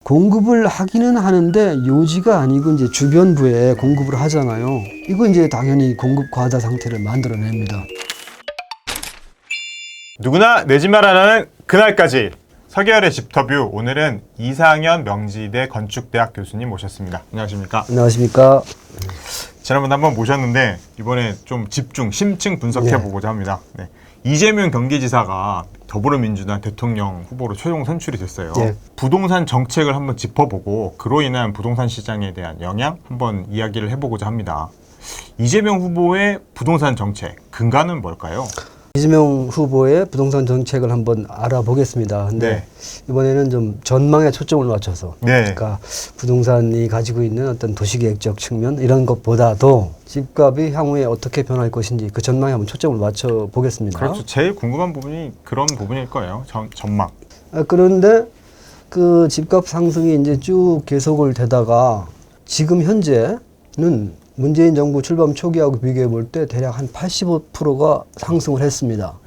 공급을 하기는 하는데 요지가 아니고 이제 주변부에 공급을 하잖아요. 이거 이제 당연히 공급 과다 상태를 만들어냅니다. 누구나 내 집 마련하는 그날까지 서계열의 집터뷰. 오늘은 이상현 명지대 건축대학 교수님 모셨습니다. 안녕하십니까? 안녕하십니까? 지난번에 한번 모셨는데 이번에 좀 집중 심층 분석해 보고자 합니다. 네. 이재명 경기지사가 더불어민주당 대통령 후보로 최종 선출이 됐어요. 부동산 정책을 한번 짚어보고 그로 인한 부동산 시장에 대한 영향 한번 이야기를 해보고자 합니다. 이재명 후보의 부동산 정책 근간은 뭘까요? 이재명 후보의 부동산 정책을 한번 알아보겠습니다. 근데 이번에는 좀 전망에 초점을 맞춰서 그러니까 부동산이 가지고 있는 어떤 도시계획적 측면 이런 것보다도 집값이 향후에 어떻게 변할 것인지 그 전망에 한번 초점을 맞춰 보겠습니다. 그렇죠. 제일 궁금한 부분이 그런 부분일 거예요. 전망. 그런데 그 집값 상승이 이제 쭉 계속을 되다가 지금 현재는 문재인 정부 출범 초기하고 비교해 볼 때 대략 한 85%가 상승을 했습니다.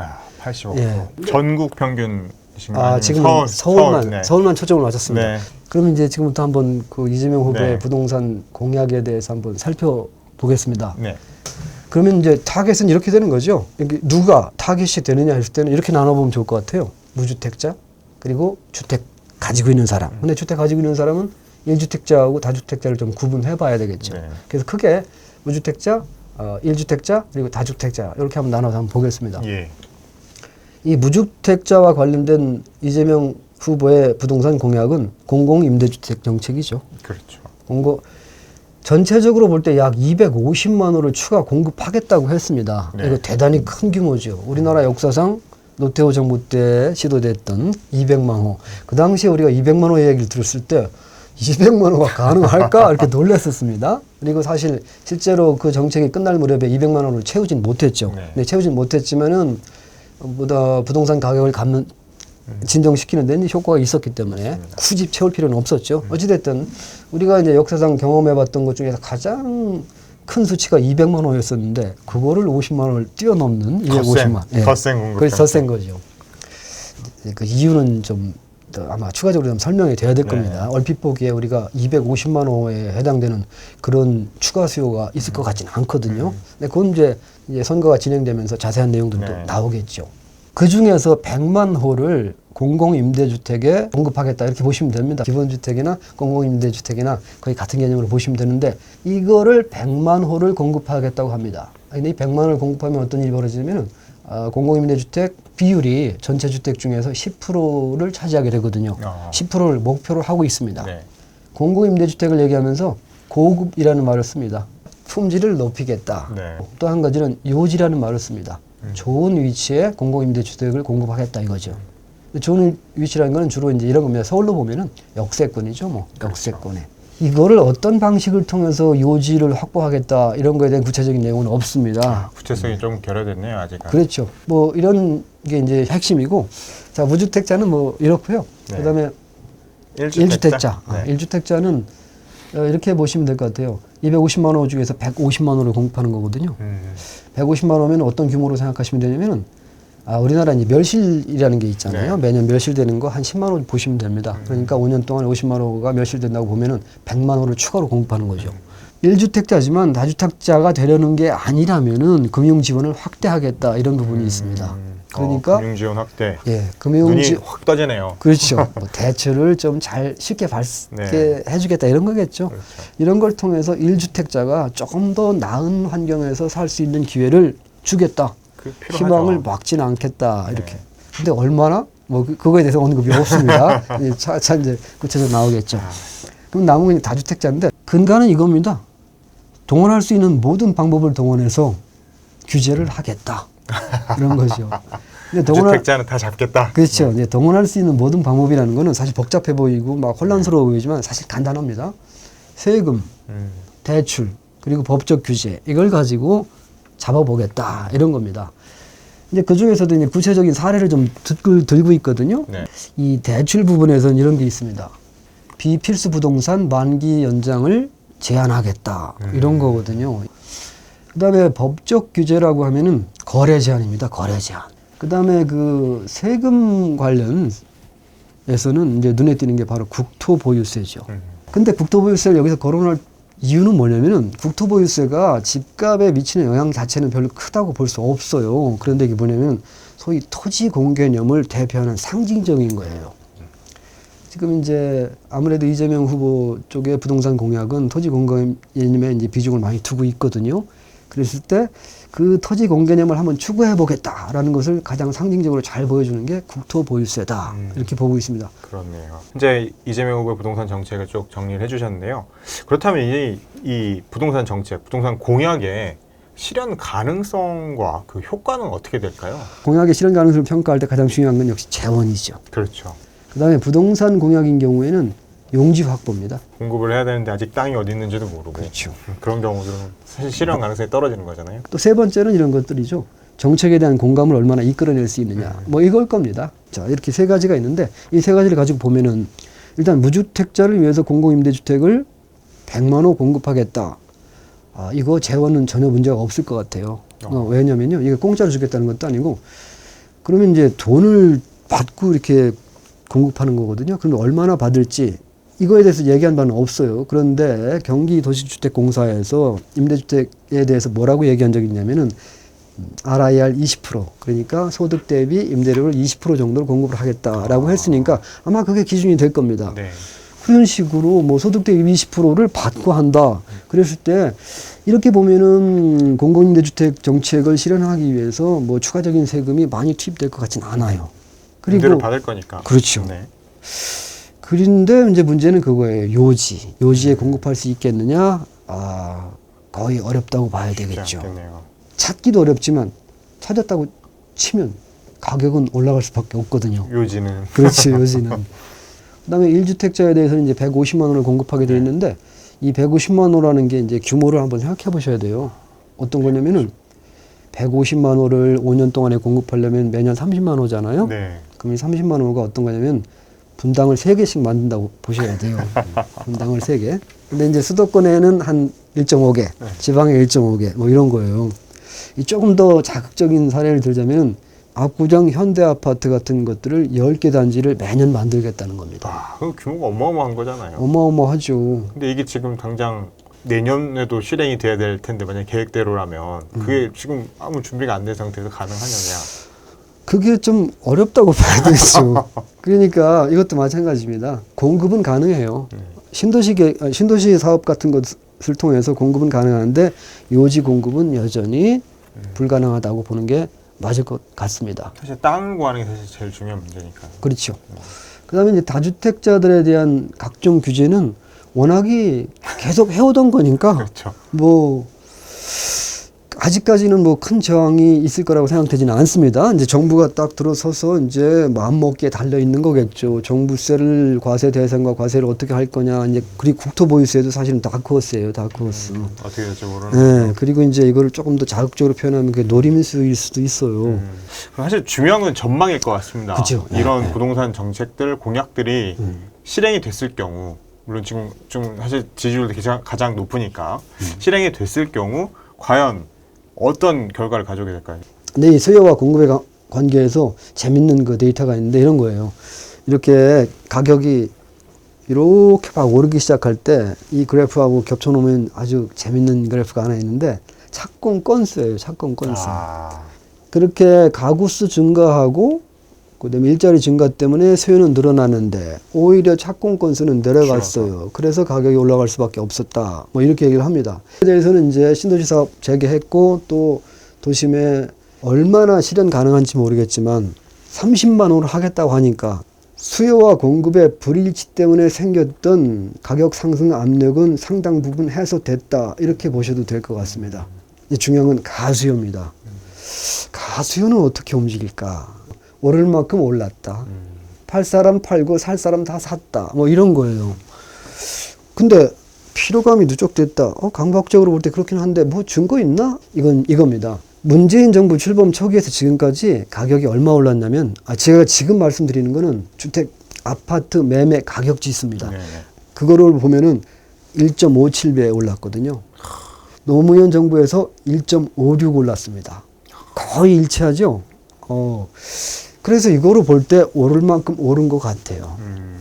85%. 전국 평균이신가요? 지금 서울만 초점을 맞췄습니다. 그럼 이제 지금부터 한번 그 이재명 후보의 부동산 공약에 대해서 한번 살펴보겠습니다. 그러면 이제 타겟은 이렇게 되는 거죠. 누가 타겟이 되느냐 했을 때는 이렇게 나눠보면 좋을 것 같아요. 무주택자 그리고 주택 가지고 있는 사람. 근데 주택 가지고 있는 사람은 1주택자하고 다주택자를 좀 구분해 봐야 되겠죠. 그래서 크게 무주택자, 1주택자, 그리고 다주택자 이렇게 한번 나눠서 한번 보겠습니다. 이 무주택자와 관련된 이재명 후보의 부동산 공약은 공공임대주택 정책이죠. 그렇죠. 전체적으로 볼 때 약 250만 호를 추가 공급하겠다고 했습니다. 이거 대단히 큰 규모죠. 우리나라 역사상 노태우 정부 때 시도됐던 200만 호. 그 당시에 우리가 200만 호의 얘기를 들었을 때 200만 호가 가능할까? 이렇게 놀랐었습니다. 그리고 사실 실제로 그 정책이 끝날 무렵에 200만 원을 채우진 못했죠. 근데 채우진 못했지만은 보다 부동산 가격을 진정시키는 데는 효과가 있었기 때문에 굳이 채울 필요는 없었죠. 어찌됐든 우리가 이제 역사상 경험해봤던 것 중에서 가장 큰 수치가 200만 호였었는데 그거를 50만 원을 뛰어넘는 250만. 더 센 공급. 그래서 더 센 거죠. 그 이유는 좀 아마 추가적으로 좀 설명이 돼야 될 겁니다. 얼핏 보기에 우리가 250만 호에 해당되는 그런 추가 수요가 있을 것 같지는 않거든요. 근데 그건 이제 선거가 진행되면서 자세한 내용들도 나오겠죠. 그 중에서 100만 호를 공공임대주택에 공급하겠다 이렇게 보시면 됩니다. 기본주택이나 공공임대주택이나 거의 같은 개념으로 보시면 되는데 이거를 100만 호를 공급하겠다고 합니다. 근데 이 100만 호를 공급하면 어떤 일이 벌어지냐면은 공공임대주택 비율이 전체 주택 중에서 10%를 차지하게 되거든요. 10%를 목표로 하고 있습니다. 공공임대주택을 얘기하면서 고급이라는 말을 씁니다. 품질을 높이겠다. 또 한 가지는 요지라는 말을 씁니다. 좋은 위치에 공공임대주택을 공급하겠다 이거죠. 좋은 위치라는 건 주로 이제 이런 겁니다. 서울로 보면은 역세권이죠, 역세권에. 이거를 어떤 방식을 통해서 요지를 확보하겠다 이런 거에 대한 구체적인 내용은 없습니다. 구체성이 좀 결여됐네요, 아직은. 그렇죠. 이런 게 이제 핵심이고, 자 무주택자는 이렇고요. 그다음에 1주택자. 1주택자는 이렇게 보시면 될 것 같아요. 250만 호 중에서 150만 호를 공급하는 거거든요. 150만 호면 어떤 규모로 생각하시면 되냐면은 우리나라 이제 멸실이라는 게 있잖아요. 매년 멸실되는 거 한 10만 호 보시면 됩니다. 그러니까 5년 동안 50만 호가 멸실된다고 보면은 100만 호를 추가로 공급하는 거죠. 1주택자지만 다주택자가 되려는 게 아니라면은 금융 지원을 확대하겠다 이런 부분이 있습니다. 그러니까 금융 지원 확대. 눈이 확 떠지네요. 그렇죠. 대출을 좀 잘 쉽게 받게 해주겠다 이런 거겠죠. 이런 걸 통해서 1주택자가 조금 더 나은 환경에서 살 수 있는 기회를 주겠다. 희망을 막지는 않겠다 이렇게. 근데 얼마나? 그거에 대해서 언급이 없습니다. 차차 이제 구체적으로 나오겠죠. 그럼 남은 건 다주택자인데 근간은 이겁니다. 동원할 수 있는 모든 방법을 동원해서 규제를 하겠다 이런 거죠. 주택자는 다 잡겠다. 그렇죠. 이제 동원할 수 있는 모든 방법이라는 거는 사실 복잡해 보이고 막 혼란스러워 보이지만 사실 간단합니다. 세금, 대출, 그리고 법적 규제 이걸 가지고 잡아보겠다 이런 겁니다. 이제 그 중에서도 이제 구체적인 사례를 좀 들고 있거든요. 이 대출 부분에서는 이런 게 있습니다. 비필수 부동산 만기 연장을 제한하겠다 이런 거거든요. 그다음에 법적 규제라고 하면은 거래 제한입니다. 거래 제한. 그다음에 그 세금 관련 정책에서는 이제 눈에 띄는 게 바로 국토보유세죠. 근데 국토보유세를 여기서 거론할 이유는 뭐냐면은 국토보유세가 집값에 미치는 영향 자체는 별로 크다고 볼 수 없어요. 그런데 이게 뭐냐면 소위 토지 공개념을 대표하는 상징적인 거예요. 지금 이제 아무래도 이재명 후보 쪽의 부동산 공약은 토지 공개념에 이제 비중을 많이 두고 있거든요. 그랬을 때 그 토지 공개념을 한번 추구해 보겠다라는 것을 가장 상징적으로 잘 보여주는 게 국토보유세다. 이렇게 보고 있습니다. 그렇네요. 이제 이재명 후보의 부동산 정책을 쭉 정리를 해주셨는데요. 그렇다면 이 부동산 정책, 부동산 공약의 실현 가능성과 그 효과는 어떻게 될까요? 공약의 실현 가능성을 평가할 때 가장 중요한 건 역시 재원이죠. 그렇죠. 그다음에 부동산 공약인 경우에는 용지 확보입니다. 공급을 해야 되는데 아직 땅이 어디 있는지도 모르고 그렇죠. 그런 경우들은 사실 실현 가능성이 떨어지는 거잖아요. 또 세 번째는 이런 것들이죠. 정책에 대한 공감을 얼마나 이끌어낼 수 있느냐. 뭐 이걸 겁니다. 자, 이렇게 세 가지가 있는데 이 세 가지를 가지고 보면은 일단 무주택자를 위해서 공공임대주택을 100만 호 공급하겠다. 이거 재원은 전혀 문제가 없을 것 같아요. 왜냐면요. 이게 공짜로 주겠다는 것도 아니고 그러면 이제 돈을 받고 이렇게 공급하는 거거든요. 그러면 얼마나 받을지 이거에 대해서 얘기한 바는 없어요. 그런데 경기도시주택공사에서 임대주택에 대해서 뭐라고 얘기한 적이 있냐면은 RIR 20% 그러니까 소득 대비 임대료를 20% 정도를 공급을 하겠다라고 했으니까 아마 그게 기준이 될 겁니다. 네. 그런 식으로 뭐 소득 대비 20%를 받고 한다. 그랬을 때 이렇게 보면은 공공임대주택 정책을 실현하기 위해서 뭐 추가적인 세금이 많이 투입될 것 같지는 않아요. 임대를 받을 거니까. 그렇죠. 네. 그런데 이제 문제는 그거예요. 요지에 공급할 수 있겠느냐? 거의 어렵다고 봐야 되겠죠. 않겠네요. 찾기도 어렵지만 찾았다고 치면 가격은 올라갈 수밖에 없거든요. 요지는. 그렇죠. 요지는. 그다음에 1주택자에 대해서는 이제 150만 원을 공급하게 되어 있는데 이 150만 원이라는 게 이제 규모를 한번 생각해 보셔야 돼요. 어떤 거냐면은 150만 원을 5년 동안에 공급하려면 매년 30만 원잖아요. 네. 그럼 이 30만 원가 어떤 거냐면 분당을 3개씩 만든다고 보셔야 돼요. 분당을 3개. 근데 이제 수도권에는 한 1.5개, 지방에 1.5개, 뭐 이런 거예요. 이 조금 더 자극적인 사례를 들자면 압구정 현대아파트 같은 것들을 10개 단지를 매년 만들겠다는 겁니다. 그 규모가 어마어마한 거잖아요. 어마어마하죠. 근데 이게 지금 당장 내년에도 실행이 돼야 될 텐데 만약 계획대로라면 그게 지금 아무 준비가 안 된 상태에서 가능하느냐? 그게 좀 어렵다고 봐야 되죠. 그러니까 이것도 마찬가지입니다. 공급은 가능해요. 신도시 사업 같은 것을 통해서 공급은 가능한데 요지 공급은 여전히 불가능하다고 보는 게 맞을 것 같습니다. 사실 땅을 구하는 게 사실 제일 중요한 문제니까. 그렇죠. 그다음에 이제 다주택자들에 대한 각종 규제는 워낙이 계속 해오던 거니까 그렇죠. 뭐 아직까지는 뭐 큰 저항이 있을 거라고 생각되지는 않습니다. 이제 정부가 딱 들어서서 이제 마음먹기에 달려 있는 거겠죠. 종부세를 과세 대상과 과세를 어떻게 할 거냐. 이제 그리고 국토보유세도 사실은 다크호스예요. 다크호스. 어떻게 될지 모르는. 네. 그리고 이제 이거를 조금 더 자극적으로 표현하면 그게 노림수일 수도 있어요. 사실 중요한 건 전망일 것 같습니다. 그쵸. 이런 네. 부동산 정책들 공약들이 실행이 됐을 경우 물론 지금 좀 사실 지지율도 가장 높으니까 실행이 됐을 경우 과연 어떤 결과를 가져오게 될까요? 근데 이 수요와 공급의 관계에서 재밌는 그 데이터가 있는데 이런 거예요. 이렇게 가격이 이렇게 막 오르기 시작할 때 이 그래프하고 겹쳐놓으면 아주 재밌는 그래프가 하나 있는데 착공 건수예요. 착공 건수. 그렇게 가구 수 증가하고 그다음에 일자리 증가 때문에 수요는 늘어나는데 오히려 착공 건수는 내려갔어요. 그래서 가격이 올라갈 수밖에 없었다. 뭐 이렇게 얘기를 합니다. 에 대해서는 이제 신도시 사업 재개했고 또 도심에 얼마나 실현 가능한지 모르겠지만 30만 원을 하겠다고 하니까 수요와 공급의 불일치 때문에 생겼던 가격 상승 압력은 상당 부분 해소됐다. 이렇게 보셔도 될 것 같습니다. 이제 중요한 건 가수요입니다. 가수요는 어떻게 움직일까? 오를 만큼 올랐다. 팔 사람 팔고 살 사람 다 샀다. 뭐 이런 거예요. 근데 피로감이 누적됐다. 강박적으로 볼 때 그렇긴 한데 뭐 증거 있나? 이겁니다. 문재인 정부 출범 초기에서 지금까지 가격이 얼마 올랐냐면 제가 지금 말씀드리는 거는 주택 아파트 매매 가격 지수입니다. 네네. 그거를 보면은 1.57배 올랐거든요. 노무현 정부에서 1.56 올랐습니다. 거의 일치하죠. 그래서 이거로 볼 때 오를 만큼 오른 것 같아요.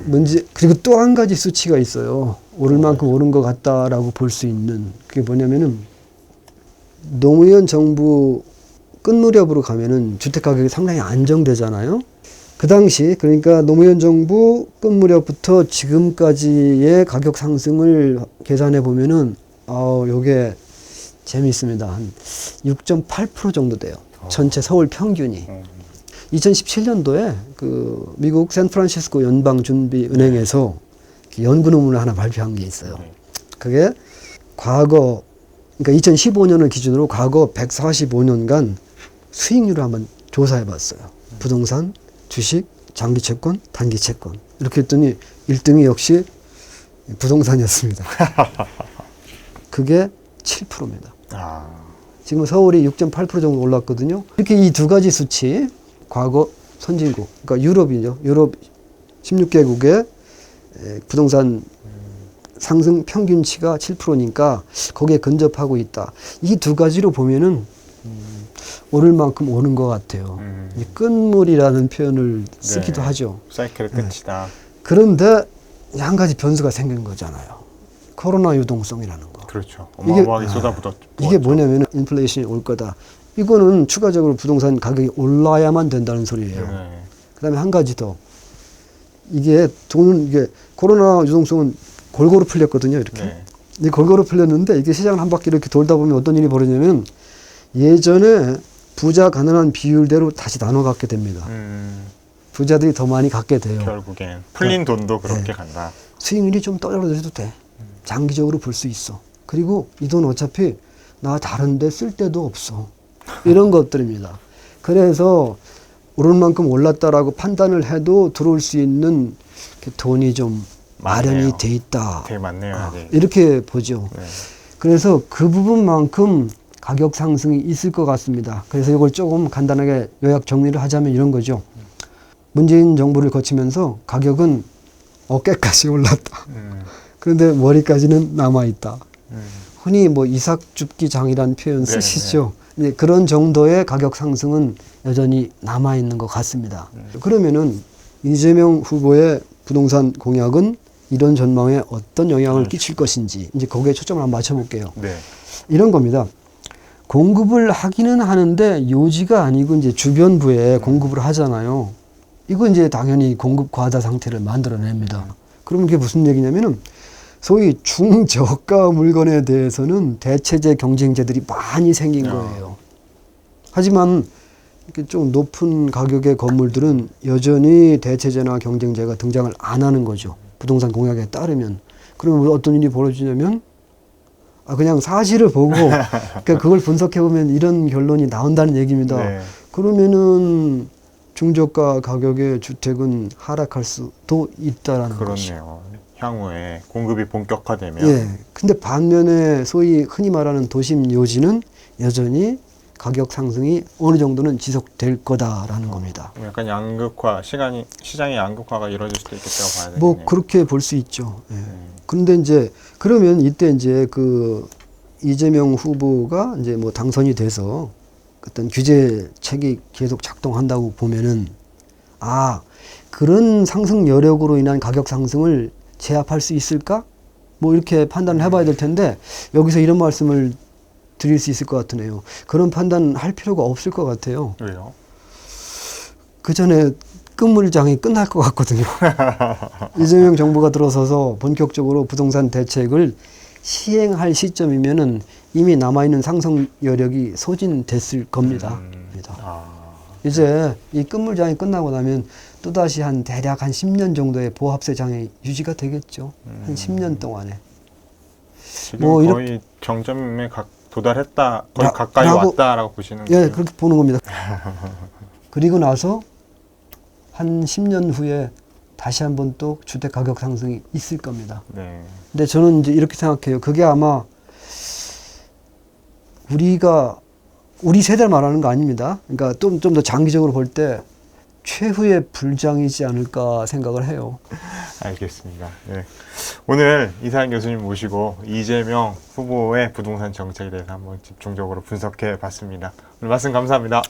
문제 그리고 또 한 가지 수치가 있어요. 오를 만큼 오른 것 같다라고 볼 수 있는 그게 뭐냐면은 노무현 정부 끝 무렵으로 가면은 주택 가격이 상당히 안정되잖아요. 그 당시 그러니까 노무현 정부 끝 무렵부터 지금까지의 가격 상승을 계산해 보면은 요게 재미있습니다. 한 6.8% 정도 돼요. 전체 서울 평균이. 2017년도에 그 미국 샌프란시스코 연방준비은행에서 연구 논문을 하나 발표한 게 있어요. 그게 과거 그러니까 2015년을 기준으로 과거 145년간 수익률을 한번 조사해 봤어요. 부동산, 주식, 장기채권, 단기채권. 이렇게 했더니 1등이 역시 부동산이었습니다. 그게 7%입니다. 지금 서울이 6.8% 정도 올랐거든요. 이렇게 이 두 가지 수치, 과거 선진국, 그러니까 유럽이죠. 유럽 16개국의 부동산 상승 평균치가 7%니까 거기에 근접하고 있다. 이 두 가지로 보면은 오를 만큼 오는 것 같아요. 이 끝물이라는 표현을 쓰기도 하죠. 사이클의 끝이다. 그런데 한 가지 변수가 생긴 거잖아요. 코로나 유동성이라는 거. 그렇죠. 어마어마하게 쏟아부었죠. 이게 뭐냐면 인플레이션이 올 거다. 이거는 추가적으로 부동산 가격이 올라야만 된다는 소리예요. 그다음에 한 가지 더. 이게 코로나 유동성은 골고루 풀렸거든요. 이렇게. 이 골고루 풀렸는데 이게 시장을 한 바퀴 이렇게 돌다 보면 어떤 일이 벌어지냐면 예전에 부자 가난한 비율대로 다시 나눠 갖게 됩니다. 부자들이 더 많이 갖게 돼요. 결국엔 풀린 돈도 그렇게 간다. 수익률이 좀 떨어져도 돼. 장기적으로 볼 수 있어. 그리고 이 돈 어차피 나 다른데 쓸 데도 없어. 이런 것들입니다. 그래서 오를 만큼 올랐다라고 판단을 해도 들어올 수 있는 돈이 좀 마련이 돼 있다. 되게 많네요. 이렇게 보죠. 그래서 그 부분만큼 가격 상승이 있을 것 같습니다. 그래서 이걸 조금 간단하게 요약 정리를 하자면 이런 거죠. 문재인 정부를 거치면서 가격은 어깨까지 올랐다. 그런데 머리까지는 남아있다. 흔히 뭐 이삭줍기장이라는 표현 쓰시죠. 그런 정도의 가격 상승은 여전히 남아있는 것 같습니다. 그러면은 이재명 후보의 부동산 공약은 이런 전망에 어떤 영향을 끼칠 것인지 이제 거기에 초점을 한번 맞춰볼게요. 이런 겁니다. 공급을 하기는 하는데 요지가 아니고 이제 주변부에 공급을 하잖아요. 이거 이제 당연히 공급 과다 상태를 만들어냅니다. 그러면 이게 무슨 얘기냐면은 소위 중저가 물건에 대해서는 대체재 경쟁자들이 많이 생긴 거예요. 하지만 이렇게 좀 높은 가격의 건물들은 여전히 대체재나 경쟁자가 등장을 안 하는 거죠. 부동산 공약에 따르면. 그러면 어떤 일이 벌어지냐면 그냥 사실을 보고 그러니까 그걸 분석해 보면 이런 결론이 나온다는 얘기입니다. 그러면은 중저가 가격의 주택은 하락할 수도 있다라는 것이죠. 그렇네요. 향후에 공급이 본격화되면. 근데 반면에 소위 흔히 말하는 도심 요지는 여전히 가격 상승이 어느 정도는 지속될 거다라는 겁니다. 약간 양극화, 시장의 양극화가 이루어질 수도 있겠다고 봐야 되겠네요. 뭐 그렇게 볼 수 있죠. 그런데 이제 그러면 이때 이제 그 이재명 후보가 이제 뭐 당선이 돼서 어떤 규제책이 계속 작동한다고 보면은 그런 상승 여력으로 인한 가격 상승을 제압할 수 있을까? 뭐 이렇게 판단을 해봐야 될 텐데 여기서 이런 말씀을 드릴 수 있을 것 같으네요. 그런 판단 할 필요가 없을 것 같아요. 왜요? 그 전에 끝물장이 끝날 것 같거든요. 이재명 정부가 들어서서 본격적으로 부동산 대책을 시행할 시점이면은 이미 남아있는 상승 여력이 소진됐을 겁니다. 이제 이 끝물장이 끝나고 나면 또다시 대략 한 10년 정도의 보합세장이 유지가 되겠죠. 한 10년 동안에. 지금 뭐 거의 정점에 도달했다, 거의 가까이 왔다라고 보시는 거예요? 그렇게 보는 겁니다. 그리고 나서 한 10년 후에 다시 한번 또 주택 가격 상승이 있을 겁니다. 근데 저는 이제 이렇게 생각해요. 그게 아마 우리 세대를 말하는 거 아닙니다. 그러니까 좀 더 장기적으로 볼 때 최후의 불장이지 않을까 생각을 해요. 알겠습니다. 오늘 이상한 교수님 모시고 이재명 후보의 부동산 정책에 대해서 한번 집중적으로 분석해 봤습니다. 오늘 말씀 감사합니다.